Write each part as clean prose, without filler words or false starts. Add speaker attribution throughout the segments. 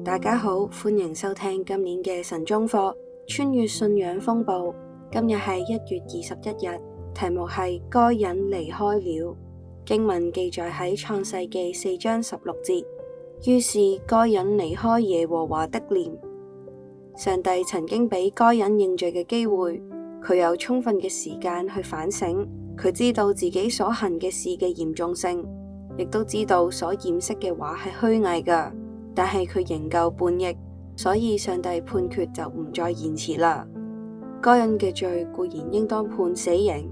Speaker 1: 大家好，歡迎收聽今年嘅晨鐘課，穿越信仰風暴。今日係1月21日，題目係該隱離開了。經文記載喺創世記4章16節。於是該隱離開耶和華的臉。上帝曾經俾該隱認罪嘅機會，佢有充分嘅時間去反省，佢知道自己所行嘅事嘅嚴重性，亦都知道所掩飾嘅話係虛偽㗎，但係佢仍舊叛逆，所以上帝判決就唔再延遲啦。該隱嘅罪固然應當判死刑，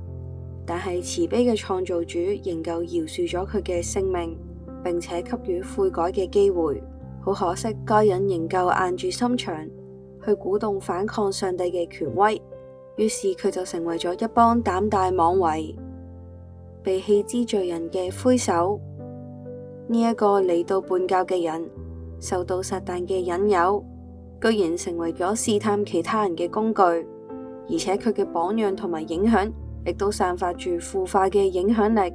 Speaker 1: 但係慈悲嘅創造主仍舊饒恕咗佢嘅性命，並且給予悔改嘅機會。好可惜，該隱仍舊硬住心腸去鼓動反抗上帝嘅權威，於是佢就成為咗一幫膽大妄為、被棄之罪人嘅魁首。呢一個離道叛教嘅人，受到撒旦嘅引誘，居然成為咗試探其他人嘅工具，而且佢嘅榜樣同埋影響，亦都散發住腐化嘅影響力，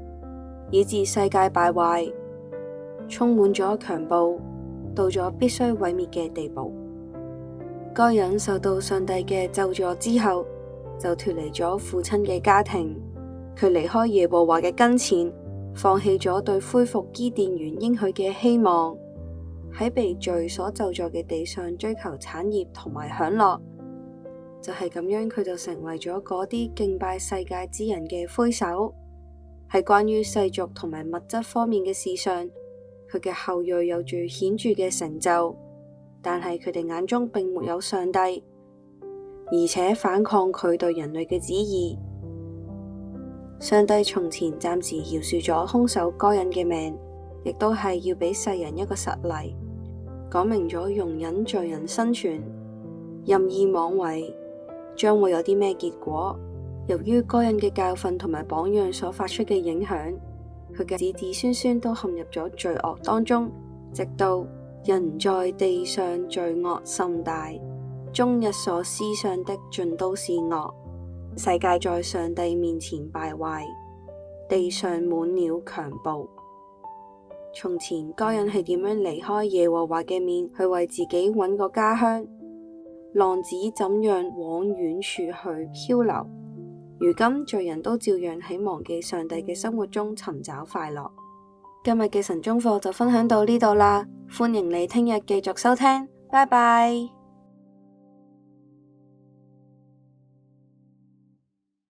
Speaker 1: 以致世界敗壞，充滿咗強暴，到咗必須毀滅嘅地步。該隱受到上帝嘅咒詛之後，就脫離咗父親嘅家庭，佢離開耶和華嘅跟前，放棄咗對恢復伊甸園應許嘅希望，喺被罪所咒詛嘅地上追求產業同埋享樂。就係咁樣，佢就成為咗嗰啲敬拜世界之人嘅魁首。喺關於世俗同埋物質方面嘅事上，佢嘅後裔有住顯著嘅成就，但係佢哋眼中並沒有上帝，而且反抗佢對人類嘅旨意。上帝從前暫時饒恕咗兇手該隱嘅命，亦都係要俾世人一個實例，講明咗容忍罪人生存、任意妄為將會有啲咩結果。由於該隱嘅教訓同埋榜樣所發出嘅影響，佢嘅子子孫孫都陷入咗罪惡當中，直到人在地上罪惡甚大，終日所思想的盡都是惡，世界在上帝面前敗壞，地上滿了強暴。從前該隱係點樣離開耶和華嘅面去為自己揾個家鄉？浪子怎樣往遠處去漂流？如今罪人都照樣喺忘記上帝嘅生活中尋找快樂。今日嘅晨鐘課就分享到呢度啦，歡迎你聽日繼續收聽，拜拜。